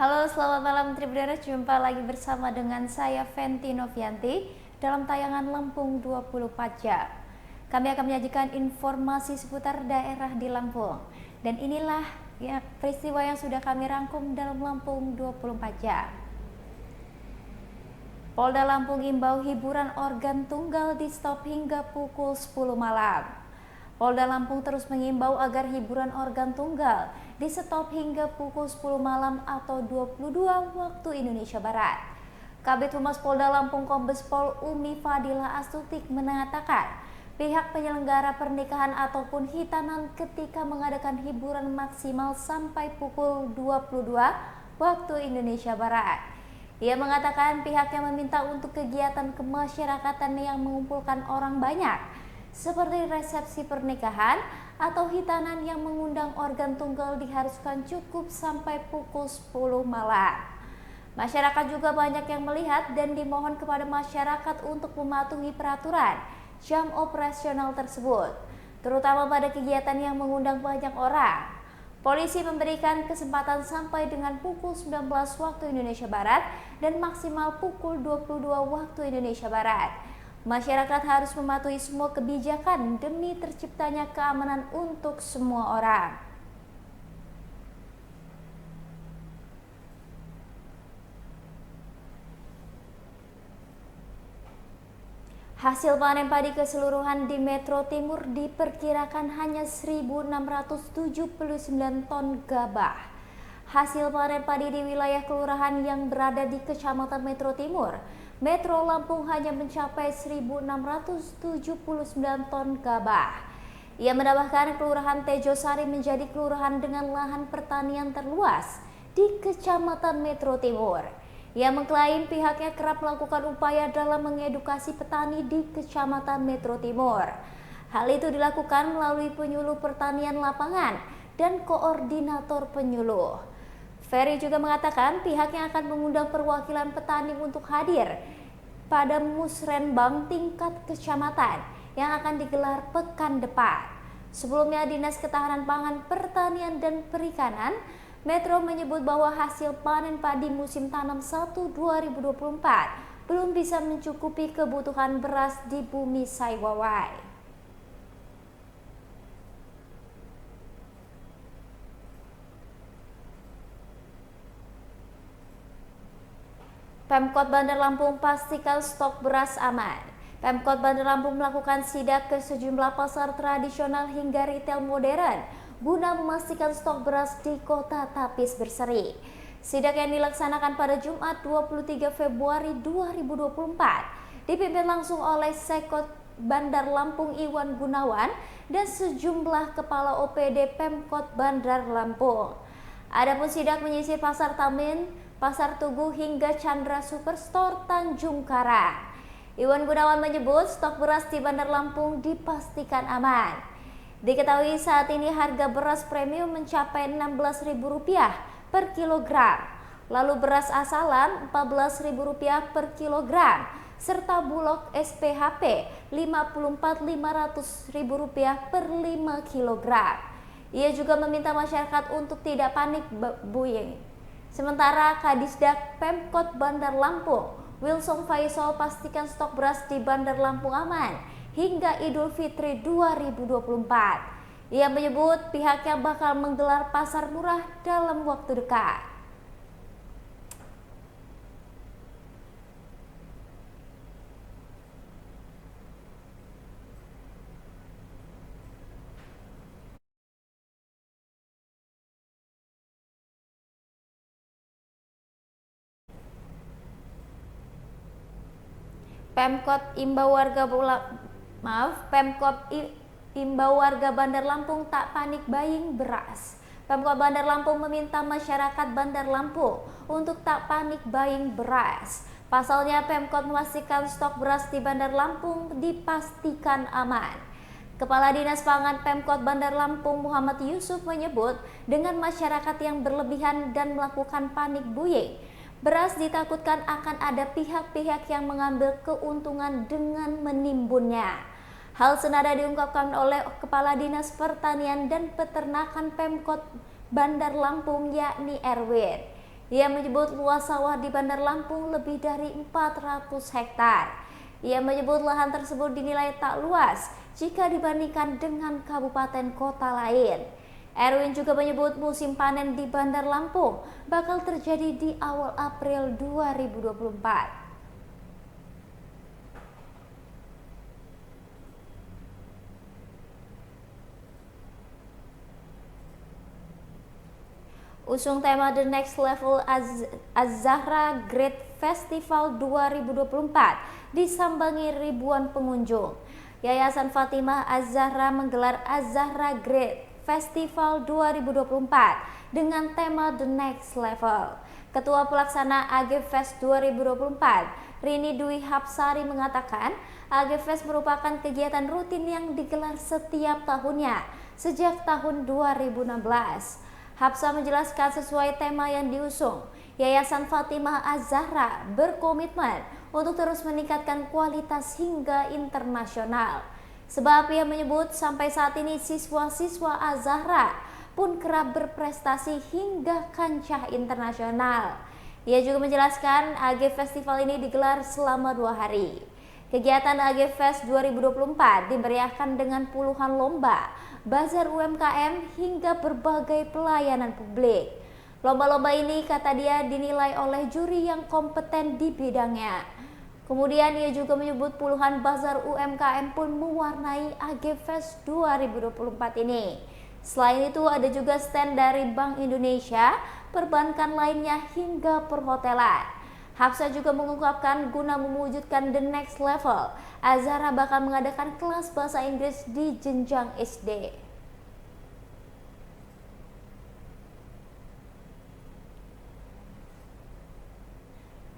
Halo, selamat malam Tribuners. Jumpa lagi bersama dengan saya Fenty Novianti dalam tayangan Lampung 24 Jam. Kami akan menyajikan informasi seputar daerah di Lampung. Dan inilah peristiwa yang sudah kami rangkum dalam Lampung 24 Jam. Polda Lampung imbau hiburan organ tunggal di stop hingga pukul 10 malam. Polda Lampung terus mengimbau agar hiburan organ tunggal di stop hingga pukul 10 malam atau 22 waktu Indonesia Barat. Kabid Humas Polda Lampung Kombes Pol Umi Fadila Astutik mengatakan pihak penyelenggara pernikahan ataupun hitanan ketika mengadakan hiburan maksimal sampai pukul 22 waktu Indonesia Barat. Ia mengatakan pihaknya meminta untuk kegiatan kemasyarakatan yang mengumpulkan orang banyak seperti resepsi pernikahan atau hitanan yang mengundang organ tunggal diharuskan cukup sampai pukul 10 malam. Masyarakat juga banyak yang melihat dan dimohon kepada masyarakat untuk mematuhi peraturan jam operasional tersebut, terutama pada kegiatan yang mengundang banyak orang. Polisi memberikan kesempatan sampai dengan pukul 19 waktu Indonesia Barat dan maksimal pukul 22 waktu Indonesia Barat. Masyarakat harus mematuhi semua kebijakan demi terciptanya keamanan untuk semua orang. Hasil panen padi keseluruhan di Metro Timur diperkirakan hanya 1.679 ton gabah. Hasil panen padi di wilayah kelurahan yang berada di Kecamatan Metro Timur, Metro Lampung hanya mencapai 1.679 ton gabah. Ia menambahkan Kelurahan Tejosari menjadi kelurahan dengan lahan pertanian terluas di Kecamatan Metro Timur. Ia mengklaim pihaknya kerap melakukan upaya dalam mengedukasi petani di Kecamatan Metro Timur. Hal itu dilakukan melalui penyuluh pertanian lapangan dan koordinator penyuluh. Ferry juga mengatakan pihaknya akan mengundang perwakilan petani untuk hadir pada musrenbang tingkat kecamatan yang akan digelar pekan depan. Sebelumnya Dinas Ketahanan Pangan, Pertanian dan Perikanan Metro menyebut bahwa hasil panen padi musim tanam 1 2024 belum bisa mencukupi kebutuhan beras di bumi Saiwawai. Pemkot Bandar Lampung pastikan stok beras aman. Pemkot Bandar Lampung melakukan sidak ke sejumlah pasar tradisional hingga retail modern guna memastikan stok beras di Kota Tapis berseri. Sidak yang dilaksanakan pada Jumat 23 Februari 2024 dipimpin langsung oleh Sekot Bandar Lampung Iwan Gunawan dan sejumlah kepala OPD Pemkot Bandar Lampung. Adapun sidak menyisir Pasar Tamin, Pasar Tugu hingga Chandra Superstore Tanjung Karang. Iwan Gunawan menyebut stok beras di Bandar Lampung dipastikan aman. Diketahui saat ini harga beras premium mencapai Rp16.000 per kilogram, lalu beras asalan Rp14.000 per kilogram, serta bulog SPHP Rp54.500 per 5 kilogram. Ia juga meminta masyarakat untuk tidak panik buying. Sementara Kadisdak Pemkot Bandar Lampung, Wilson Faisal pastikan stok beras di Bandar Lampung aman hingga Idul Fitri 2024. Ia menyebut pihaknya bakal menggelar pasar murah dalam waktu dekat. Pemkot imbau warga Bandar Lampung tak panik buying beras. Pemkot Bandar Lampung meminta masyarakat Bandar Lampung untuk tak panik buying beras. Pasalnya Pemkot memastikan stok beras di Bandar Lampung dipastikan aman. Kepala Dinas Pangan Pemkot Bandar Lampung Muhammad Yusuf menyebut dengan masyarakat yang berlebihan dan melakukan panik buying, beras ditakutkan akan ada pihak-pihak yang mengambil keuntungan dengan menimbunnya. Hal senada diungkapkan oleh Kepala Dinas Pertanian dan Peternakan Pemkot Bandar Lampung yakni Erwin. Ia menyebut luas sawah di Bandar Lampung lebih dari 400 hektar. Ia menyebut lahan tersebut dinilai tak luas jika dibandingkan dengan kabupaten kota lain. Erwin juga menyebut musim panen di Bandar Lampung bakal terjadi di awal April 2024. Usung tema The Next Level Az-Zahra Great Festival 2024 disambangi ribuan pengunjung. Yayasan Fatimah Az-Zahra menggelar Az-Zahra Great Festival 2024 dengan tema The Next Level. Ketua Pelaksana AGFest 2024, Rini Dwi Hapsari mengatakan, AGFest merupakan kegiatan rutin yang digelar setiap tahunnya sejak tahun 2016. Hapsa menjelaskan sesuai tema yang diusung, Yayasan Fatimah Az-Zahra berkomitmen untuk terus meningkatkan kualitas hingga internasional. Sebab ia menyebut sampai saat ini siswa-siswa Az-Zahra pun kerap berprestasi hingga kancah internasional. Ia juga menjelaskan AG Festival ini digelar selama 2 hari. Kegiatan AG Fest 2024 dimeriahkan dengan puluhan lomba, bazar UMKM hingga berbagai pelayanan publik. Lomba-lomba ini, kata dia, dinilai oleh juri yang kompeten di bidangnya. Kemudian ia juga menyebut puluhan bazar UMKM pun mewarnai AG Fest 2024 ini. Selain itu ada juga stand dari Bank Indonesia, perbankan lainnya hingga perhotelan. Hapsa juga mengungkapkan guna mewujudkan the next level, Az-Zahra bakal mengadakan kelas bahasa Inggris di jenjang SD.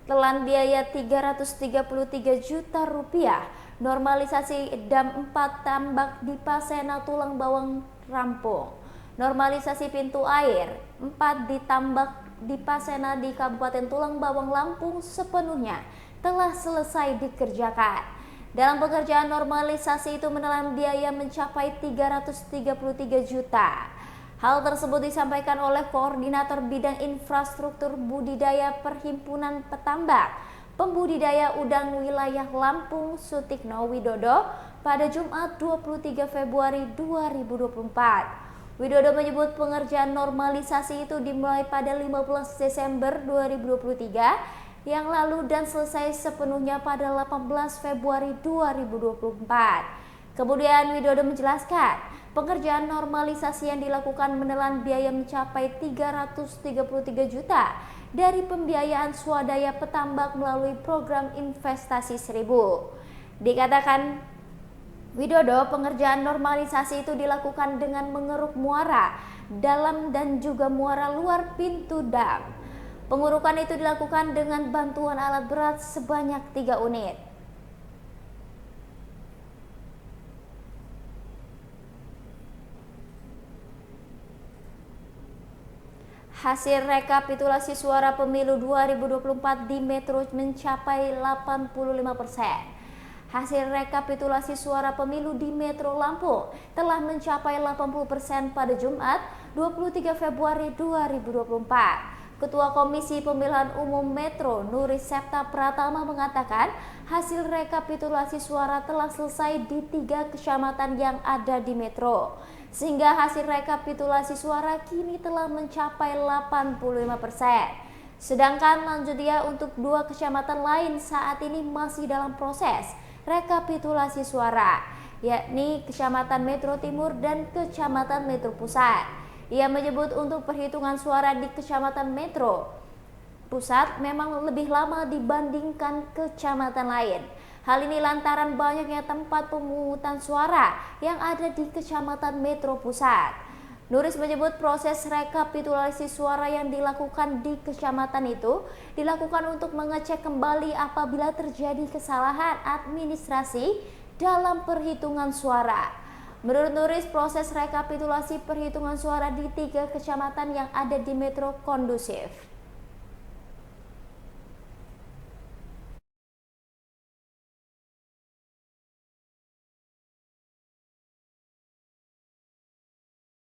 Telan biaya 333 juta rupiah, normalisasi dam 4 tambak di Pasena Tulang Bawang rampung. Normalisasi pintu air 4 di tambak di Pasena di Kabupaten Tulang Bawang Lampung sepenuhnya telah selesai dikerjakan. Dalam pekerjaan normalisasi itu menelan biaya mencapai 333 juta. Hal tersebut disampaikan oleh Koordinator Bidang Infrastruktur Budidaya Perhimpunan Petambak Pembudidaya Udang Wilayah Lampung Sutikno Widodo pada Jumat 23 Februari 2024. Widodo menyebut pengerjaan normalisasi itu dimulai pada 15 Desember 2023 yang lalu dan selesai sepenuhnya pada 18 Februari 2024. Kemudian Widodo menjelaskan, pengerjaan normalisasi yang dilakukan menelan biaya mencapai 333 juta dari pembiayaan swadaya petambak melalui program investasi 1000. Dikatakan Widodo, pengerjaan normalisasi itu dilakukan dengan mengeruk muara dalam dan juga muara luar pintu dam. Pengurukan itu dilakukan dengan bantuan alat berat sebanyak 3 unit. Hasil rekapitulasi suara pemilu 2024 di Metro mencapai 85%. Hasil rekapitulasi suara pemilu di Metro Lampung telah mencapai 80% pada Jumat 23 Februari 2024. Ketua Komisi Pemilihan Umum Metro Nuri Septa Pratama mengatakan hasil rekapitulasi suara telah selesai di 3 kecamatan yang ada di Metro. Sehingga hasil rekapitulasi suara kini telah mencapai 85%. Sedangkan lanjutnya untuk 2 kecamatan lain saat ini masih dalam proses rekapitulasi suara, yakni Kecamatan Metro Timur dan Kecamatan Metro Pusat. Ia menyebut untuk perhitungan suara di Kecamatan Metro Pusat memang lebih lama dibandingkan kecamatan lain. Hal ini lantaran banyaknya tempat pemungutan suara yang ada di Kecamatan Metro Pusat. Nuris menyebut proses rekapitulasi suara yang dilakukan di kecamatan itu dilakukan untuk mengecek kembali apabila terjadi kesalahan administrasi dalam perhitungan suara. Menurut Nuris, proses rekapitulasi perhitungan suara di 3 kecamatan yang ada di Metro kondusif.